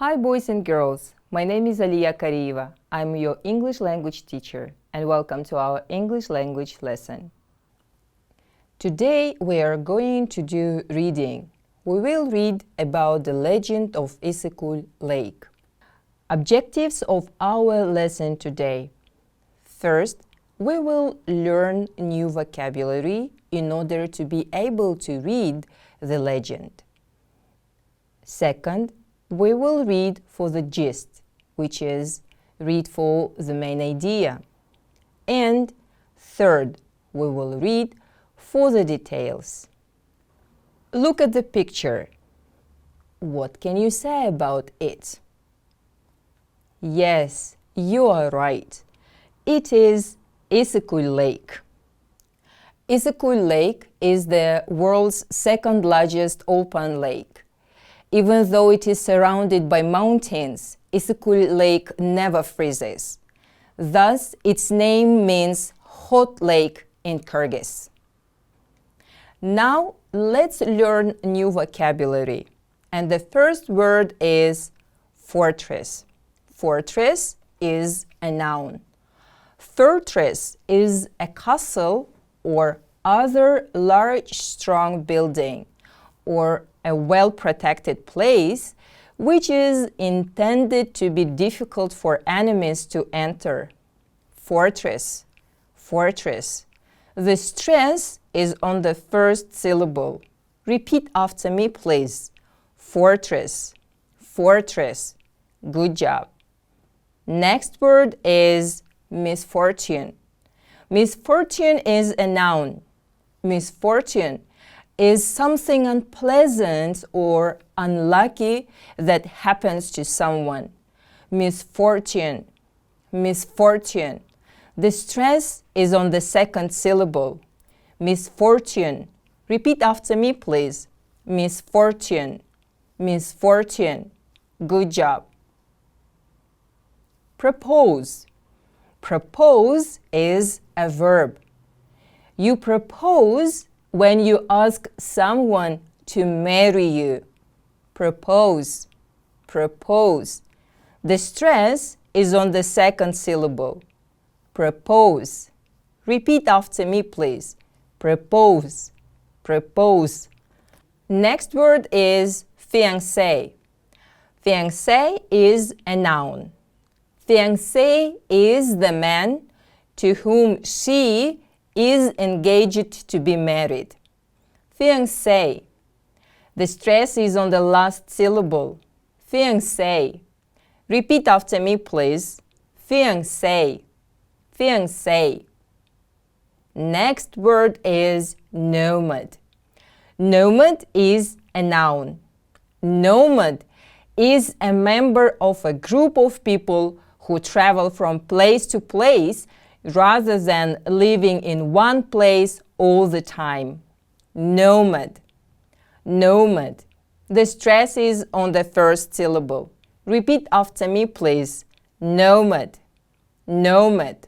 Hi boys and girls, my name is Aliya Karieva. I'm your English language teacher and welcome to our English language lesson. Today we are going to do reading. We will read about the legend of Issyk-Kul Lake. Objectives of our lesson today. First, we will learn new vocabulary in order to be able to read the legend. Second, we will read for the gist, which is read for the main idea. And third, we will read for the details. Look at the picture. What can you say about it? Yes, you are right. It is Issyk-Kul Lake. Issyk-Kul Lake is the world's second largest open lake. Even though it is surrounded by mountains, Issyk-Kul Lake never freezes. Thus, its name means hot lake in Kyrgyz. Now, let's learn new vocabulary. And the first word is fortress. Fortress is a noun. Fortress is a castle or other large strong building or a well-protected place which is intended to be difficult for enemies to enter. Fortress, fortress. The stress is on the first syllable. Repeat after me, please. Fortress, fortress. Good job. Next word is misfortune. Misfortune is a noun. Misfortune is something unpleasant or unlucky that happens to someone. Misfortune, misfortune. The stress is on the second syllable. Misfortune. Repeat after me, please. Misfortune, misfortune. Good job. Propose. Propose is a verb. You propose when you ask someone to marry you. Propose, propose. The stress is on the second syllable. Propose. Repeat after me, please. Propose, propose. Next word is fiancé. Fiancé is a noun. Fiancé is the man to whom she is engaged to be married. Fiancé. The stress is on the last syllable. Fiancé. Repeat after me, please. Fiancé, fiancé. Next word is nomad. Nomad is a noun. Nomad is a member of a group of people who travel from place to place rather than living in one place all the time. Nomad, nomad. The stress is on the first syllable. Repeat after me, please. Nomad, nomad.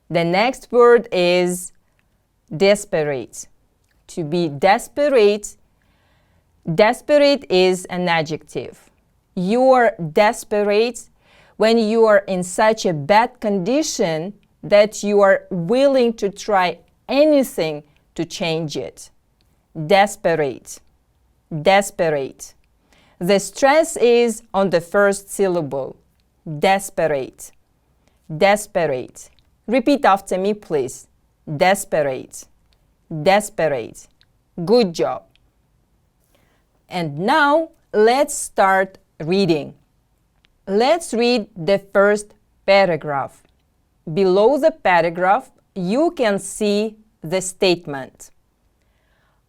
The next word is desperate. To be desperate. Desperate is an adjective. You are desperate when you are in such a bad condition that you are willing to try anything to change it. Desperate, desperate. The stress is on the first syllable. Desperate, desperate. Repeat after me, please. Desperate, desperate. Good job. And now, let's start reading. Let's read the first paragraph. Below the paragraph, you can see the statement.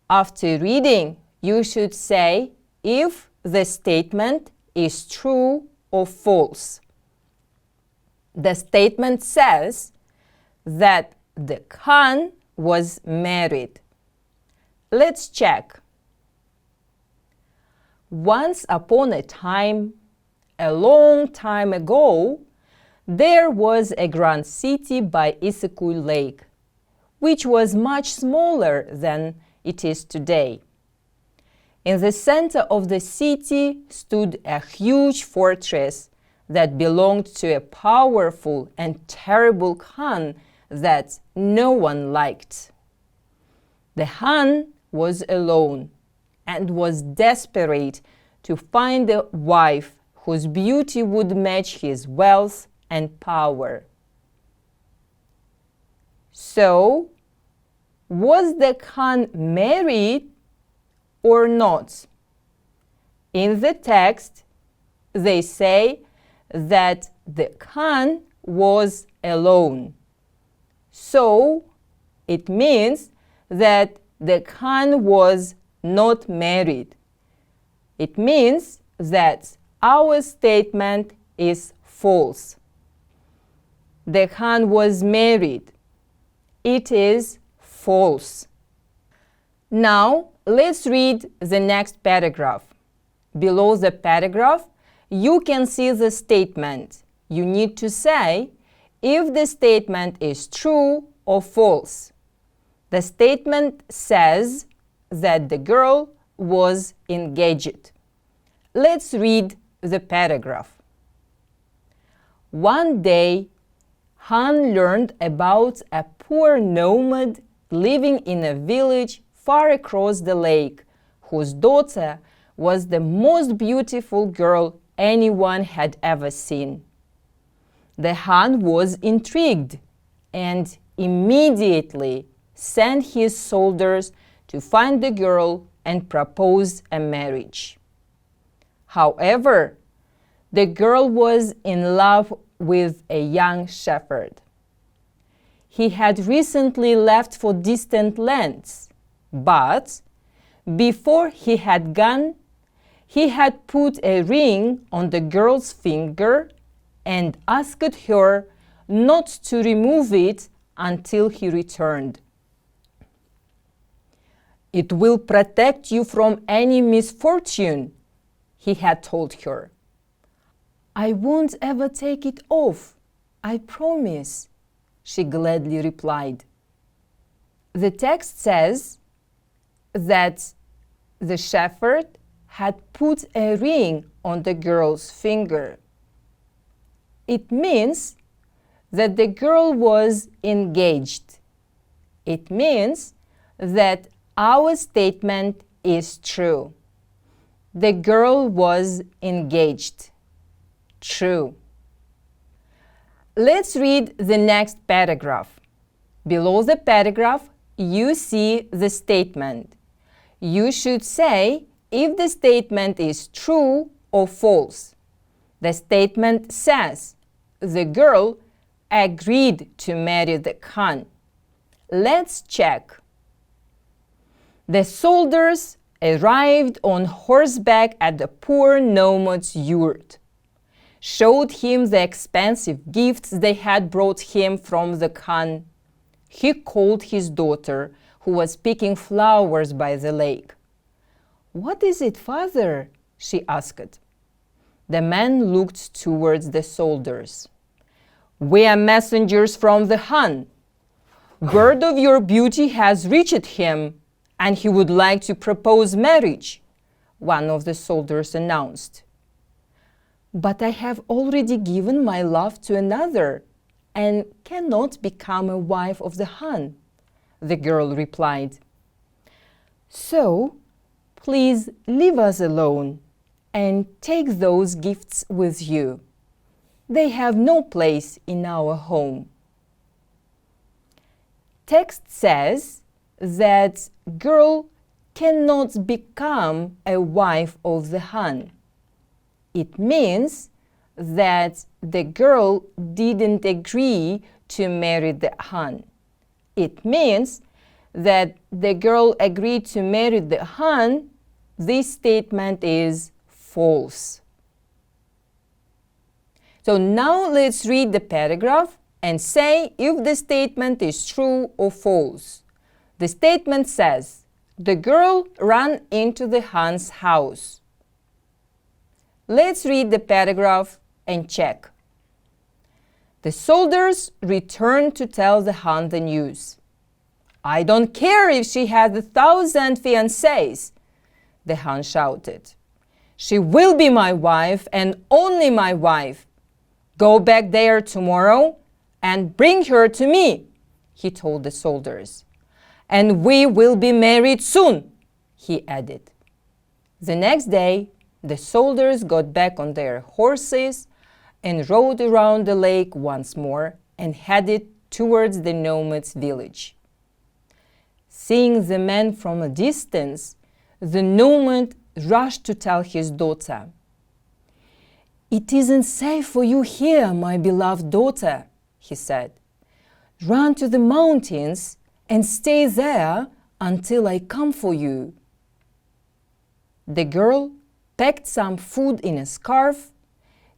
After reading, you should say if the statement is true or false. The statement says that the Khan was married. Let's check. Once upon a time, a long time ago, there was a grand city by Issyk-Kul Lake, which was much smaller than it is today. In the center of the city stood a huge fortress that belonged to a powerful and terrible Khan that no one liked. The Khan was alone and was desperate to find a wife whose beauty would match his wealth and power. So, was the Khan married or not? In the text, they say that the Khan was alone. So, it means that the Khan was not married. It means that our statement is false. The Khan was married. It is false. Now, let's read the next paragraph. Below the paragraph, you can see the statement. You need to say if the statement is true or false. The statement says that the girl was engaged. Let's read the paragraph. One day, Han learned about a poor nomad living in a village far across the lake, whose daughter was the most beautiful girl anyone had ever seen. The Han was intrigued and immediately sent his soldiers to find the girl and propose a marriage. However, the girl was in love with a young shepherd. He had recently left for distant lands, but before he had gone, he had put a ring on the girl's finger and asked her not to remove it until he returned. "It will protect you from any misfortune," he had told her. "I won't ever take it off, I promise," she gladly replied. The text says that the shepherd had put a ring on the girl's finger. It means that the girl was engaged. It means that our statement is true. The girl was engaged. True. Let's read the next paragraph. Below the paragraph, you see the statement. You should say if the statement is true or false. The statement says the girl agreed to marry the Khan. Let's check. The soldiers arrived on horseback at the poor nomad's yurt, showed him the expensive gifts they had brought him from the Khan. He called his daughter, who was picking flowers by the lake. "What is it, father?" she asked. The man looked towards the soldiers. "We are messengers from the Khan. Word of your beauty has reached him, and he would like to propose marriage," one of the soldiers announced. "But I have already given my love to another and cannot become a wife of the Khan," the girl replied. "So, please leave us alone and take those gifts with you. They have no place in our home." Text says that girl cannot become a wife of the Khan. It means that the girl didn't agree to marry the Khan. It means that the girl agreed to marry the Khan. This statement is false. So now let's read the paragraph and say if the statement is true or false. The statement says, the girl ran into the Khan's house. Let's read the paragraph and check. The soldiers returned to tell the Khan the news. "I don't care if she has 1,000 fiancés. the Han shouted. "She will be my wife and only my wife. Go back there tomorrow and bring her to me," he told the soldiers. "And we will be married soon," he added. The next day, the soldiers got back on their horses and rode around the lake once more and headed towards the nomad's village. Seeing the man from a distance, the nomad rushed to tell his daughter. "It isn't safe for you here, my beloved daughter," he said. "Run to the mountains and stay there until I come for you." The girl packed some food in a scarf,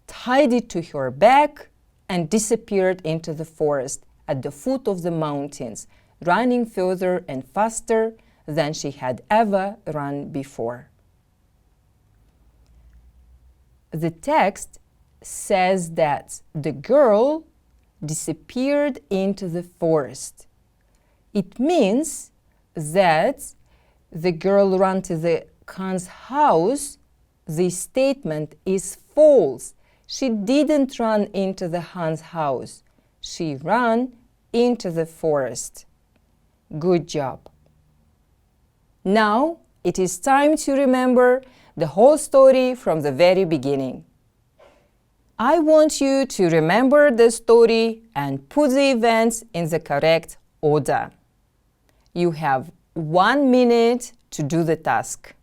tied it to her back, and disappeared into the forest at the foot of the mountains, running further and faster than she had ever run before. The text says that the girl disappeared into the forest. It means that the girl ran to the Khan's house. This statement is false. She didn't run into the Khan's house. She ran into the forest. Good job. Now it is time to remember the whole story from the very beginning. I want you to remember the story and put the events in the correct order. You have 1 minute to do the task.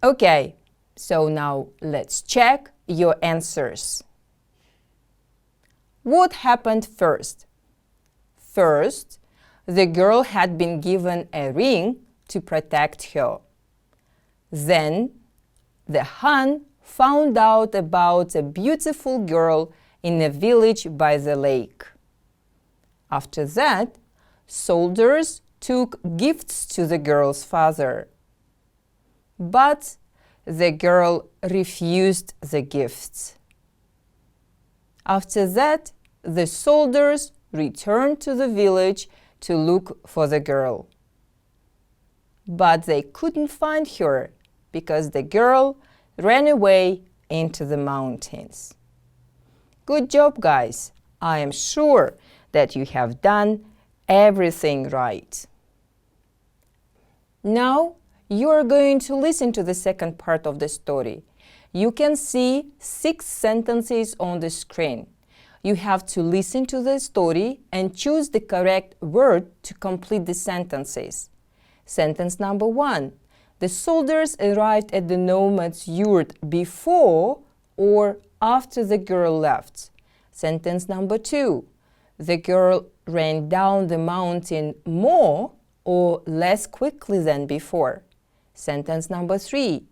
Okay, so now let's check your answers. What happened first? First, the girl had been given a ring to protect her. Then, the Han found out about a beautiful girl in a village by the lake. After that, soldiers took gifts to the girl's father. But the girl refused the gifts. After that, the soldiers returned to the village to look for the girl. But they couldn't find her because the girl ran away into the mountains. Good job, guys. I am sure that you have done everything right. Now, you are going to listen to the second part of the story. You can see 6 sentences on the screen. You have to listen to the story and choose the correct word to complete the sentences. Sentence number 1. The soldiers arrived at the nomad's yurt before or after the girl left. Sentence number 2. The girl ran down the mountain more or less quickly than before. Sentence number 3.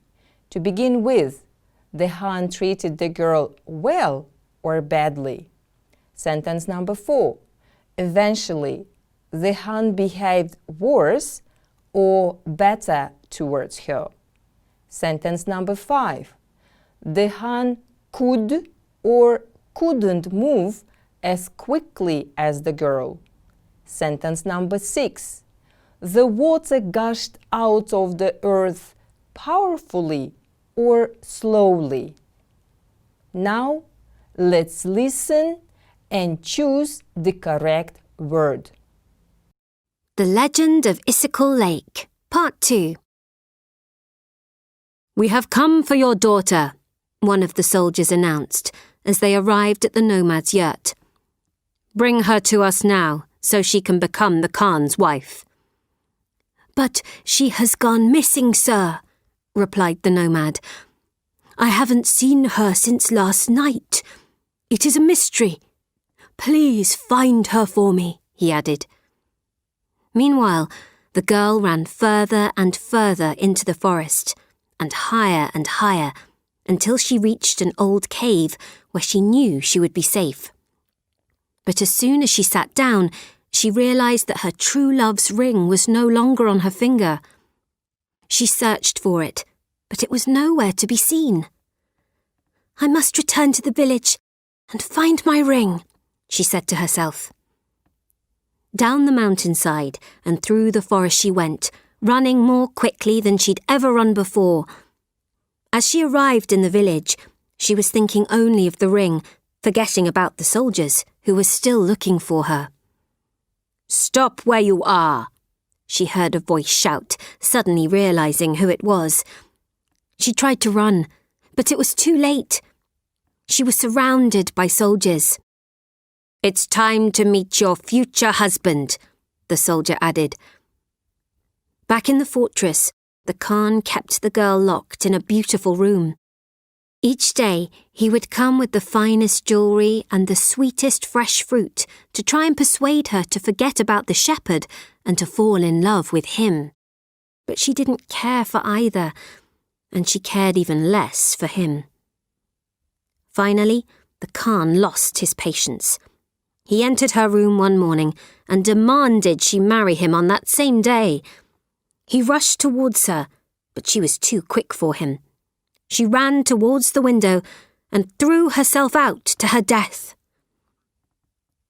To begin with, the Han treated the girl well or badly. Sentence number 4. Eventually, the Han behaved worse or better towards her. Sentence number 5. The Han could or couldn't move as quickly as the girl. Sentence number 6. The water gushed out of the earth powerfully or slowly. Now, let's listen and choose the correct word. The Legend of Issyk-Kul Lake, Part 2. "We have come for your daughter," one of the soldiers announced as they arrived at the nomad's yurt. "Bring her to us now so she can become the Khan's wife." "But she has gone missing, sir," replied the nomad. I haven't seen her since last night. It is a mystery. Please find her for me," he added. Meanwhile, the girl ran further and further into the forest, and higher, until she reached an old cave where she knew she would be safe. But as soon as she sat down, she realized that her true love's ring was no longer on her finger. She searched for it, but it was nowhere to be seen. "I must return to the village and find my ring," she said to herself. Down the mountainside and through the forest she went, running more quickly than she'd ever run before. As she arrived in the village, she was thinking only of the ring, forgetting about the soldiers who were still looking for her. "Stop where you are," she heard a voice shout, suddenly realizing who it was. She tried to run, but it was too late. She was surrounded by soldiers. "It's time to meet your future husband," the soldier added. Back in the fortress, the Khan kept the girl locked in a beautiful room. Each day, he would come with the finest jewellery and the sweetest fresh fruit to try and persuade her to forget about the shepherd and to fall in love with him. But she didn't care for either, and she cared even less for him. Finally, the Khan lost his patience. He entered her room one morning and demanded she marry him on that same day. He rushed towards her, but she was too quick for him. She ran towards the window and threw herself out to her death.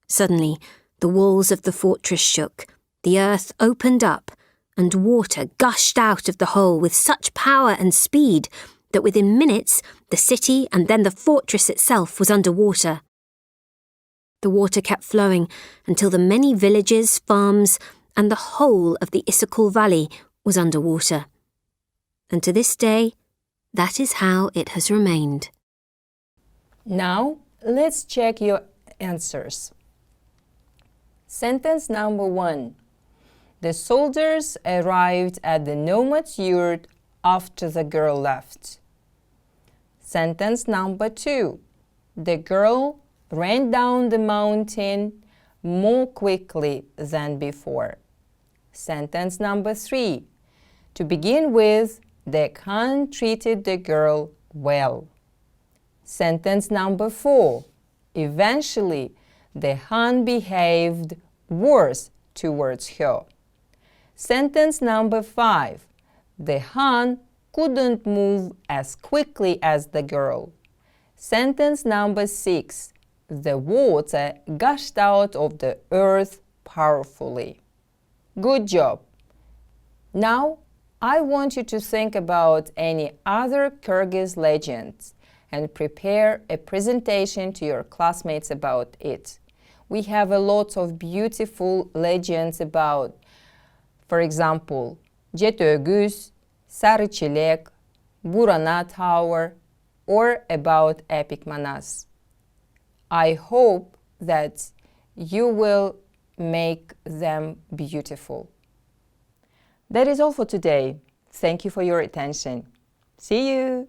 Suddenly, the walls of the fortress shook, the earth opened up, and water gushed out of the hole with such power and speed that within minutes the city and then the fortress itself was under water. The water kept flowing until the many villages, farms, and the whole of the Issyk-Kul Valley was under water. And to this day, that is how it has remained. Now, let's check your answers. Sentence number 1. The soldiers arrived at the nomad's yurt after the girl left. Sentence number 2. The girl ran down the mountain more quickly than before. Sentence number 3. To begin with, the Khan treated the girl well. Sentence number 4. Eventually, the Khan behaved worse towards her. Sentence number 5. The Khan couldn't move as quickly as the girl. Sentence number 6. The water gushed out of the earth powerfully. Good job! Now, I want you to think about any other Kyrgyz legends and prepare a presentation to your classmates about it. We have a lot of beautiful legends about, for example, Jetogüz, Sarıçilek, Burana Tower, or about epic manas. I hope that you will make them beautiful. That is all for today. Thank you for your attention. See you!